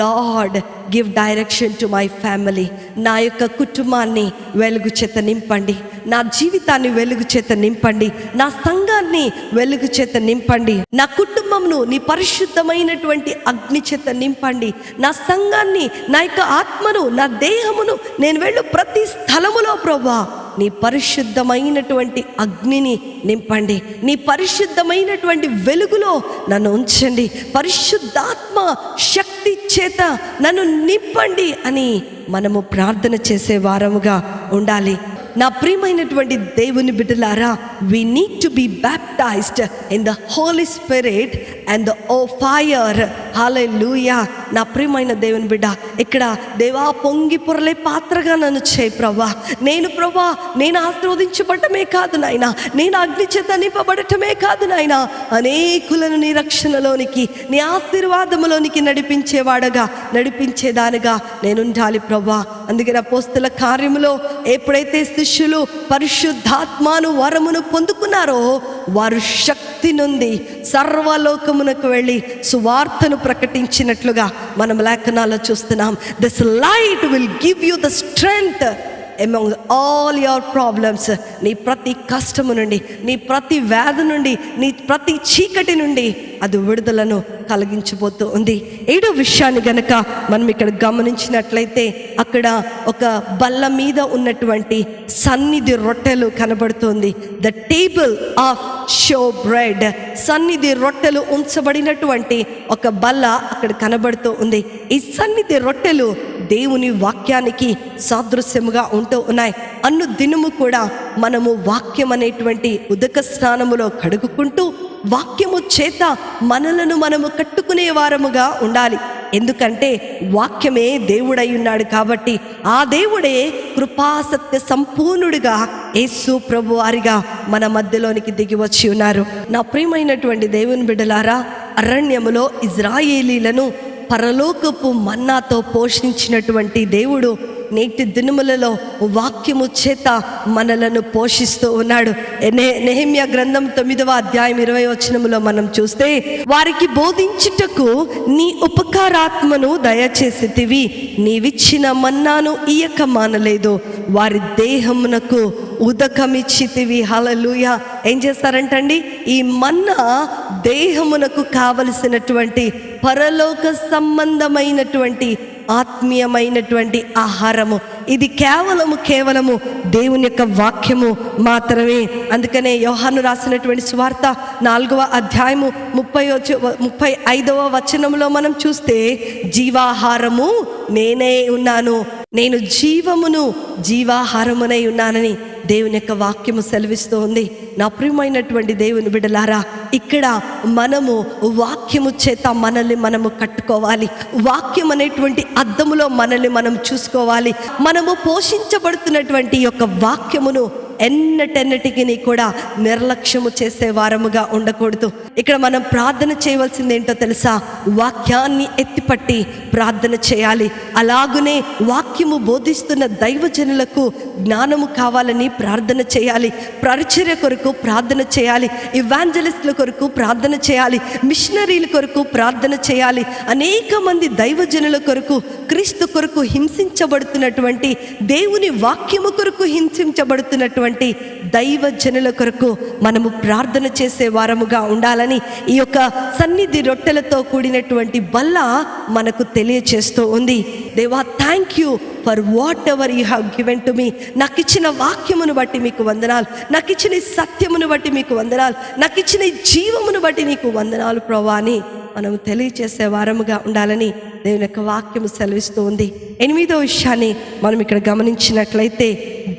Lord, give direction to my family. నా యొక్క కుటుంబాన్ని వెలుగు చేత నింపండి, నా జీవితాన్ని వెలుగు చేత నింపండి, నా సంఘాన్ని వెలుగు చేత నింపండి, నా కుటుంబంను నీ పరిశుద్ధమైనటువంటి అగ్ని చేత నింపండి, నా సంఘాన్ని, నా యొక్క ఆత్మను, నా దేహమును, నేను వెళ్ళు ప్రతి స్థలములో ప్రభువా నీ పరిశుద్ధమైనటువంటి అగ్నిని నింపండి, నీ పరిశుద్ధమైనటువంటి వెలుగులో నన్ను ఉంచండి, పరిశుద్ధాత్మ శక్తి చేత నన్ను నింపండి అని మనము ప్రార్థన చేసే వారముగా ఉండాలి. నా ప్రియమైనటువంటి దేవుని బిడ్డలారా, we need to be baptized in the Holy Spirit and the fire. హల్లెలూయా. నా ప్రియమైన దేవుని బిడ్డ, ఇక్కడ దేవా పొంగి పొరలే పాత్రగా నన్ను చేయి ప్రభా. నేను ఆశీర్వదించబడటమే కాదు నాయన, నేను అగ్ని చేత నింపబడటమే కాదు నాయన, అనేకులను నీ రక్షణలోనికి, నీ ఆశీర్వాదములోనికి నడిపించేదానిగా నేను ఉండాలి ప్రభా. అందుకని అపోస్తల కార్యములో ఎప్పుడైతే శిష్యులు పరిశుద్ధాత్మను వరమును పొందుకున్నారో వారు శక్తి నుండి సర్వలోకమునకు వెళ్ళి సువార్తను ప్రకటించినట్లుగా మనం లేఖనాల్లో చూస్తున్నాం. This light will give you the strength among all your problems. నీ ప్రతి కష్టము నుండి, నీ ప్రతి వ్యాధి నుండి, నీ ప్రతి చీకటి నుండి అది విడుదలను కలిగించబోతూ ఉంది. 7వ విషయాన్ని గనక మనం ఇక్కడ గమనించినట్లయితే అక్కడ ఒక బల్ల మీద ఉన్నటువంటి సన్నిధి రొట్టెలు కనబడుతుంది. The table of show bread. సన్నిధి రొట్టెలు ఉంచబడినటువంటి ఒక బల్ల అక్కడ కనబడుతూ ఉంది. ఈ సన్నిధి రొట్టెలు దేవుని వాక్యానికి సాదృశ్యముగా ఉంటూ ఉన్నాయి. అన్ను దినము కూడా మనము వాక్యం అనేటువంటి ఉదక స్నానములో కడుగుకుంటూ వాక్యము చేత మనలను మనము కట్టుకునే వారముగా ఉండాలి. ఎందుకంటే వాక్యమే దేవుడై ఉన్నాడు కాబట్టి ఆ దేవుడే కృపాసత్య సంపూర్ణుడిగా యేసు ప్రభు వారిగా మన మధ్యలోనికి దిగి వచ్చి ఉన్నారు. నా ప్రియమైనటువంటి దేవుని బిడ్డలారా, అరణ్యములో ఇజ్రాయేలీలను పరలోకపు మన్నాతో పోషించినటువంటి దేవుడు నేటి దినములలో వాక్యము చేత మనలను పోషిస్తూ ఉన్నాడు. నెహెమ్యా గ్రంథం 9వ అధ్యాయం 20వ వచనములో మనం చూస్తే, వారికి బోధించుటకు నీ ఉపకారాత్మను దయచేసితివి, నీవిచ్చిన మన్నాను ఇయ్యక మానలేదు, వారి దేహమునకు ఉదకమిచ్చితివి. హల్లెలూయా. ఏం చేస్తారంటండి? ఈ మన్నా దేహమునకు కావలసినటువంటి పరలోక సంబంధమైనటువంటి ఆత్మీయమైనటువంటి ఆహారము. ఇది కేవలము దేవుని యొక్క వాక్యము మాత్రమే. అందుకనే యోహాను రాసినటువంటి సువార్త 4వ అధ్యాయము 35వ వచనంలో మనం చూస్తే, జీవాహారము నేనే ఉన్నాను, నేను జీవమును జీవాహారమునై ఉన్నానని దేవుని యొక్క వాక్యము సెలవిస్తూ ఉంది. నా ప్రియమైనటువంటి దేవుని బిడ్డలారా, ఇక్కడ మనము వాక్యము చేత మనల్ని మనము కట్టుకోవాలి. వాక్యం అనేటువంటి అద్దములో మనల్ని మనం చూసుకోవాలి. మనము పోషించబడుతున్నటువంటి యొక్క వాక్యమును ఎన్నటెన్నటికి కూడా నిర్లక్ష్యము చేసే వారముగా ఉండకూడదు. ఇక్కడ మనం ప్రార్థన చేయవలసింది ఏంటో తెలుసా? వాక్యాన్ని ఎత్తిపట్టి ప్రార్థన చేయాలి. అలాగునే వాక్యము బోధిస్తున్న దైవజనులకు జ్ఞానము కావాలని ప్రార్థన చేయాలి. పరిచర్య కొరకు ప్రార్థన చేయాలి. ఇవాంజలిస్టుల కొరకు ప్రార్థన చేయాలి. మిషనరీల కొరకు ప్రార్థన చేయాలి. అనేక మంది దైవజనుల కొరకు, క్రీస్తు కొరకు హింసించబడుతున్నటువంటి, దేవుని వాక్యము కొరకు హింసించబడుతున్నటువంటి దైవజనుల కొరకు మనము ప్రార్థన చేసే వారముగా ఉండాలని ఈ యొక్క సన్నిధి రొట్టెలతో కూడినటువంటి బల్ల మనకు తెలియచేస్తూ ఉంది. దేవా, thank you for whatever you have given to me. నాకు ఇచ్చిన వాక్యమును బట్టి మీకు వందనాలు, నాకు ఇచ్చిన సత్యమును బట్టి మీకు వందనాలు, నాకు ఇచ్చిన జీవమును బట్టి నీకు వందనాలు ప్రభువా అని మనం తెలియచేసే వారముగా ఉండాలని దేవుని యొక్క వాక్యము సెలవిస్తూ ఉంది. 8వ విషయాన్ని మనం ఇక్కడ గమనించినట్లయితే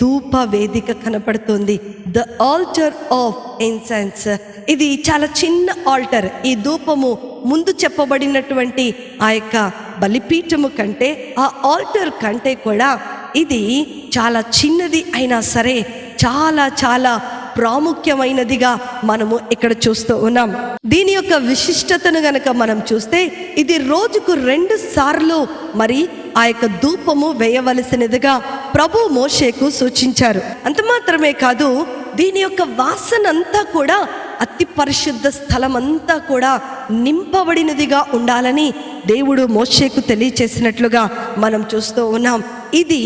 ధూప వేదిక కనపడుతుంది. The altar of incense. ఇది చాలా చిన్న ఆల్టర్. ఈ ధూపము ముందు చెప్పబడినటువంటి ఆ యొక్క బలిపీఠము కంటే, ఆ ఆల్టర్ కంటే కూడా ఇది చాలా చిన్నది అయినా సరే చాలా చాలా ప్రాముఖ్యమైనదిగా మనము ఇక్కడ చూస్తూ ఉన్నాం. దీని యొక్క విశిష్టతను గనక మనం చూస్తే ఇది రోజుకు 2 సార్లు మరి ఆ యొక్క ధూపము వేయవలసినదిగా ప్రభు మోషేకు సూచించారు. అంత మాత్రమే కాదు, దీని యొక్క వాసన అంతా కూడా అతి పరిశుద్ధ స్థలం అంతా కూడా నింపబడినదిగా ఉండాలని దేవుడు మోషేకు తెలియచేసినట్లుగా మనం చూస్తూ ఉన్నాం. ఇది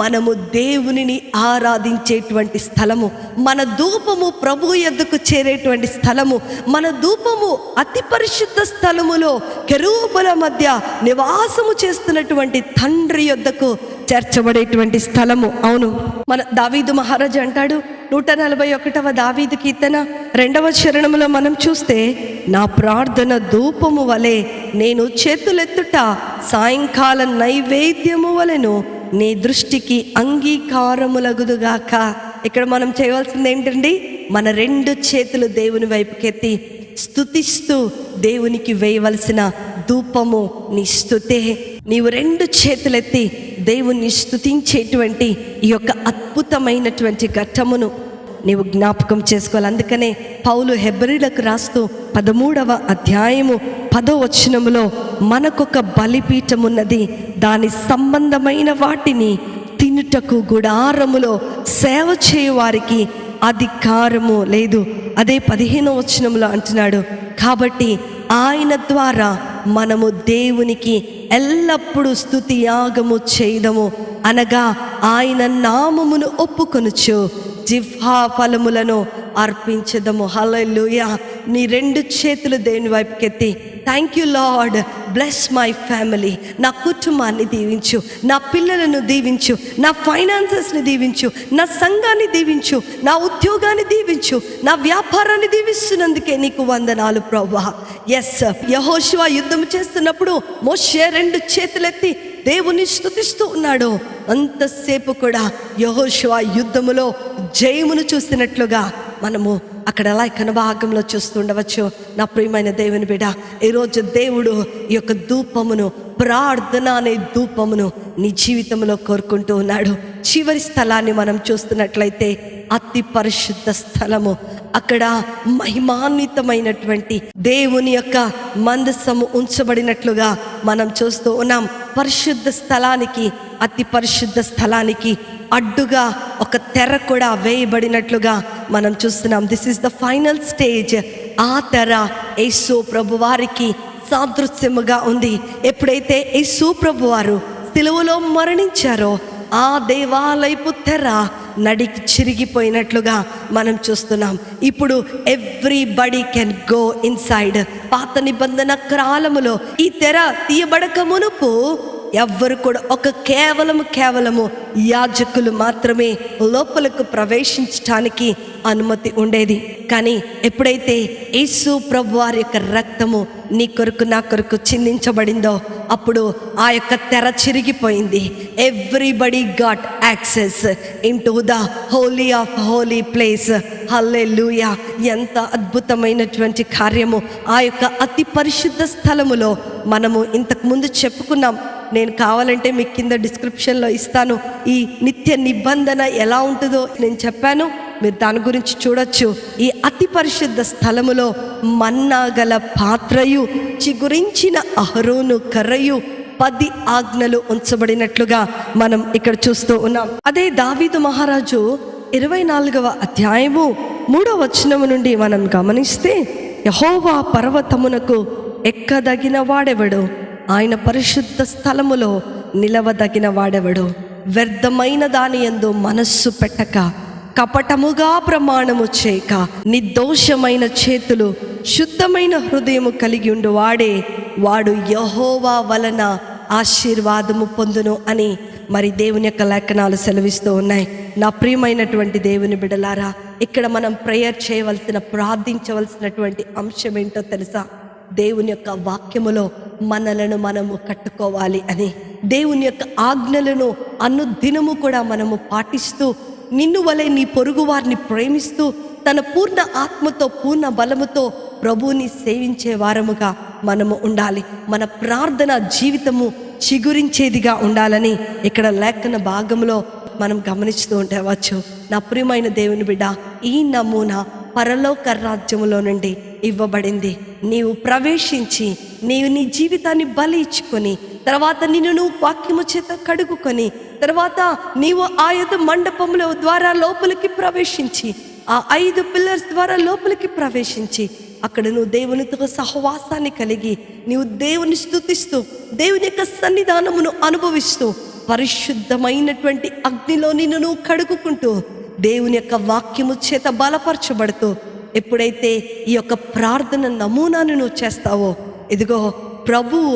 మనము దేవునిని ఆరాధించేటువంటి స్థలము, మన ధూపము ప్రభు యొద్దకు చేరేటువంటి స్థలము, మన ధూపము అతి పరిశుద్ధ స్థలములో కెరూబుల మధ్య నివాసము చేస్తున్నటువంటి తండ్రి యొద్దకు చేర్చబడేటువంటి స్థలము. అవును, మన దావీదు మహారాజు అంటాడు 141వ దావీదు కీర్తన 2వ చరణంలో మనం చూస్తే, నా ప్రార్థన ధూపము వలె నేను చేతులెత్తుట సాయంకాల నైవేద్యము వలెను నీ దృష్టికి అంగీకారములగుదుగాక. ఇక్కడ మనం చేయవలసింది ఏంటండి? మన 2 చేతులు దేవుని వైపుకెత్తి స్తుతిస్తూ దేవునికి వేయవలసిన ధూపము నీ స్తుతే. నీవు 2 చేతులెత్తి దేవుణ్ణి స్తుతించేటువంటి ఈ యొక్క అద్భుతమైనటువంటి ఘట్టమును నీవు జ్ఞాపకం చేసుకోవాలి. అందుకనే పౌలు హెబ్రీలకు రాస్తూ 13వ అధ్యాయము 10వ వచనములో మనకొక బలిపీఠం ఉన్నది, దాని సంబంధమైన వాటిని తినుటకు గుడారములో సేవ చేయు వారికి అధికారము లేదు. అదే 15వ వచనంలో అంటున్నాడు, కాబట్టి ఆయన ద్వారా మనము దేవునికి ఎల్లప్పుడూ స్తుతి యాగము చేయదము, అనగా ఆయన నామమును ఒప్పుకొనుచు జిహ్వా ఫలములను అర్పించదము. హల్లెలూయా. నీ 2 చేతులు దేవుని వైపుకెత్తి, thank you Lord, bless my family, నా కుటుంబాన్ని దీవించు, నా పిల్లలను దీవించు, నా ఫైనాన్సెస్ని దీవించు, నా సంఘాన్ని దీవించు, నా ఉద్యోగాన్ని దీవించు, నా వ్యాపారాన్ని దీవిస్తున్నందుకే నీకు వందనాలు ప్రభువా. ఎస్, యెహోషువ యుద్ధం చేస్తున్నప్పుడు మోషే 2 చేతులెత్తి దేవుని స్తుతిస్తూ ఉన్నాడు. అంతసేపు కూడా యెహోషువ యుద్ధములో జయమును చూసినట్లుగా మనము అక్కడ లేఖన భాగంలో చూస్తుండవచ్చు. నా ప్రియమైన దేవుని బిడ్డ, ఈరోజు దేవుడు ఈ యొక్క ధూపమును, ప్రార్థన అనే ధూపమును నీ జీవితంలో కోరుకుంటూ ఉన్నాడు. చివరి స్థలాన్ని మనం చూస్తున్నట్లయితే అతి పరిశుద్ధ స్థలము, అక్కడ మహిమాన్వితమైనటువంటి దేవుని యొక్క మందసము ఉంచబడినట్లుగా మనం చూస్తూ ఉన్నాం. పరిశుద్ధ స్థలానికి, అతి పరిశుద్ధ స్థలానికి అడ్డుగా ఒక తెర కూడా వేయబడినట్లుగా మనం చూస్తున్నాం. This is the final stage. ఆ తెర యేసు ప్రభు వారికి సాదృశ్యముగా ఉంది. ఎప్పుడైతే యేసు ప్రభు వారు సిలువలో మరణించారో ఆ దేవాలయపు తెర నడికి చిరిగిపోయినట్లుగా మనం చూస్తున్నాం. ఇప్పుడు ఎవ్రీబడి కెన్ గో ఇన్సైడ్. పాత నిబంధన కాలములో ఈ తెర తీయబడక మునుపు ఎవ్వరు కూడా కేవలము యాజకులు మాత్రమే లోపలకు ప్రవేశించడానికి అనుమతి ఉండేది. కానీ ఎప్పుడైతే యేసు ప్రభు వారి యొక్క రక్తము నీ కొరకు నా కొరకు చిందించబడిందో అప్పుడు ఆ యొక్క తెర చిరిగిపోయింది. Everybody got access into the holy of holy place. హల్లెలూయా. ఎంత అద్భుతమైనటువంటి కార్యము! ఆ యొక్క అతి పరిశుద్ధ స్థలములో మనము ఇంతకు ముందు చెప్పుకున్నాం. నేను కావాలంటే మీకు కింద డిస్క్రిప్షన్లో ఇస్తాను. ఈ నిత్య నిబంధన ఎలా ఉంటుందో నేను చెప్పాను, మీరు దాని గురించి చూడొచ్చు. ఈ అతి పరిశుద్ధ స్థలములో మన్నా గల పాత్రయు, చిగురించిన అహరోను కర్రయు, 10 ఆజ్ఞలు ఉంచబడినట్లుగా మనం ఇక్కడ చూస్తూ ఉన్నాం. అదే దావీదు మహారాజు 24వ అధ్యాయము 3వ వచనము నుండి మనం గమనిస్తే, యెహోవా పర్వతమునకు ఎక్కదగిన వాడెవడు, ఆయన పరిశుద్ధ స్థలములో నిలవదగిన వాడెవడు, వ్యర్థమైన దాని యందు మనస్సు పెట్టక, కపటముగా ప్రమాణము చేయక, నిర్దోషమైన చేతులు, శుద్ధమైన హృదయము కలిగి ఉండు వాడు యెహోవా వలన ఆశీర్వాదము పొందును అని మరి దేవుని యొక్క లేఖనాలు సెలవిస్తూ ఉన్నాయి. నా ప్రియమైనటువంటి దేవుని బిడ్డలారా, ఇక్కడ మనం ప్రేయర్ చేయవలసిన, ప్రార్థించవలసినటువంటి అంశం ఏంటో తెలుసా? దేవుని యొక్క వాక్యములో మనలను మనము కట్టుకోవాలి అని, దేవుని యొక్క ఆజ్ఞలను అనుదినము కూడా మనము పాటిస్తూ, నిన్ను వలె నీ పొరుగు వారిని ప్రేమిస్తూ, తన పూర్ణ ఆత్మతో పూర్ణ బలముతో ప్రభువుని సేవించే వారముగా మనము ఉండాలి. మన ప్రార్థన జీవితము చిగురించేదిగా ఉండాలని ఇక్కడ లేఖన భాగంలో మనం గమనిస్తూ ఉండవచ్చు. నా ప్రియమైన దేవుని బిడ్డ, ఈ నమూనా పరలోక రాజ్యములో నుండి ఇవ్వబడింది. నీవు ప్రవేశించి నీవు నీ జీవితాన్ని బలి ఇచ్చుకొని, తర్వాత నిన్ను నువ్వు వాక్యము చేత కడుగుకొని, తర్వాత నీవు ఆ యొక్క మండపంలో ద్వారా లోపలికి ప్రవేశించి, ఆ 5 పిల్లర్స్ ద్వారా లోపలికి ప్రవేశించి, అక్కడ నువ్వు దేవునితో సహవాసాన్ని కలిగి నీవు దేవుని స్తుతిస్తూ దేవుని యొక్క సన్నిధానమును అనుభవిస్తూ పరిశుద్ధమైనటువంటి అగ్నిలో నిన్ను నువ్వు కడుగుకుంటూ దేవుని యొక్క వాక్యము చేత బలపరచబడుతూ ఎప్పుడైతే ఈ యొక్క ప్రార్థన నమూనాను నువ్వు చేస్తావో, ఇదిగో ప్రభువు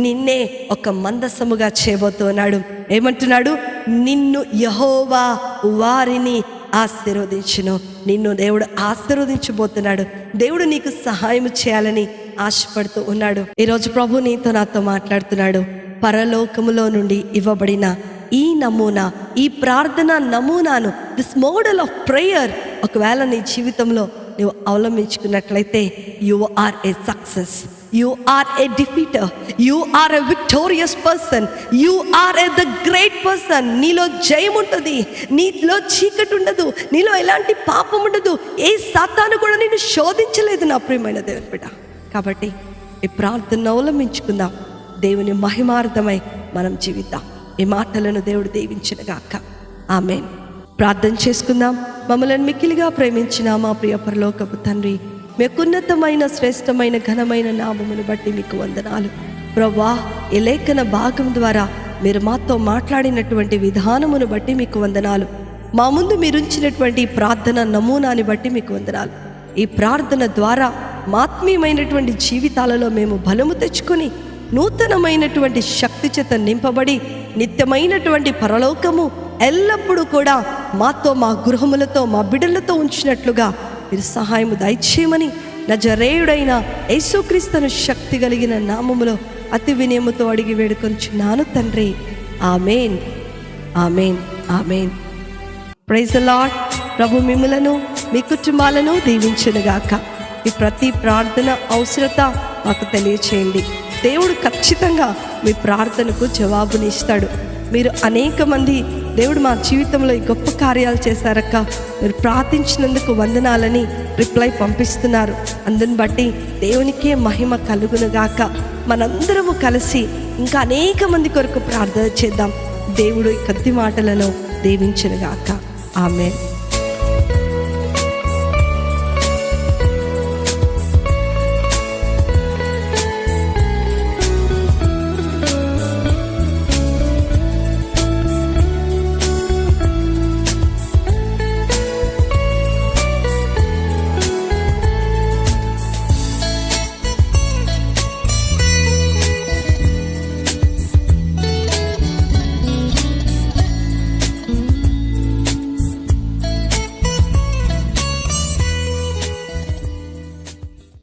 నిన్నే ఒక మందసముగా చేయబోతున్నాడు. ఏమంటున్నాడు? నిన్ను యెహోవా వారిని ఆశీర్వదించును. నిన్ను దేవుడు ఆశీర్వదించబోతున్నాడు. దేవుడు నీకు సహాయం చేయాలని ఆశపడుతూ ఉన్నాడు. ఈరోజు ప్రభు నీతో నాతో మాట్లాడుతున్నాడు. పరలోకములో నుండి ఇవ్వబడిన ఈ నమూనా, ఈ ప్రార్థన నమూనాను, దిస్ మోడల్ ఆఫ్ ప్రేయర్ ఒకవేళ నీ జీవితంలో నువ్వు అవలంబించుకున్నట్లయితే you are a success, you are a defeater, you are a victorious person, you are a the great person. నీలో జయం ఉంటుంది, నీలో చీకటి ఉండదు, నీలో ఎలాంటి పాపం ఉండదు, ఏ సాతాను కూడా నిన్ను శోధించలేదు నా ప్రియమైన దేవుని బిడ్డ. కాబట్టి ఈ ప్రార్థన అవలంబించుకుందాం. దేవుని మహిమార్థమై మనం జీవిద్దాం. ఈ మాటలను దేవుడు దీవించునుగాక. ఆమేన్. ప్రార్థన చేసుకుందాం. మమ్మల్ని మిక్కిలిగా ప్రేమించిన మా ప్రియ పరలోకపు తండ్రి, మీకున్నతమైన శ్రేష్టమైన ఘనమైన నామమును బట్టి మీకు వందనాలు ప్రభువా. ఈ లేఖన భాగం ద్వారా మీరు మాతో మాట్లాడినటువంటి విధానమును బట్టి మీకు వందనాలు. మా ముందు మీరుంచినటువంటి ప్రార్థన నమూనాని బట్టి మీకు వందనాలు. ఈ ప్రార్థన ద్వారా ఆత్మీయమైనటువంటి జీవితాలలో మేము బలము తెచ్చుకొని నూతనమైనటువంటి శక్తి చేత నింపబడి నిత్యమైనటువంటి పరలోకము ఎల్లప్పుడూ కూడా మాతో, మా గృహములతో, మా బిడ్డలతో ఉంచినట్లుగా మీరు సహాయము దయచేయమని నజరేయుడైన యేసుక్రీస్తును శక్తి కలిగిన నామములో అతి వినయముతో అడిగి వేడుకొంచున్నాను తండ్రి. ఆమేన్, ఆమేన్, ఆమేన్. Praise the Lord. ప్రభు మిమ్ములను మీ కుటుంబాలను దీవించునుగాక. ఈ ప్రతి ప్రార్థన అవసరత మాకు తెలియచేయండి. దేవుడు ఖచ్చితంగా మీ ప్రార్థనకు జవాబునిస్తాడు. మీరు అనేక మంది దేవుడు మా జీవితంలో ఈ గొప్ప కార్యాలు చేశారక్క, మీరు ప్రార్థించినందుకు వందనాలని రిప్లై పంపిస్తున్నారు. అందుని బట్టి దేవునికే మహిమ కలుగునుగాక. మనందరము కలిసి ఇంకా అనేక మంది కొరకు ప్రార్థన చేద్దాం. దేవుడు ఈ కొద్ది మాటలను దీవించునుగాక. ఆమేన్.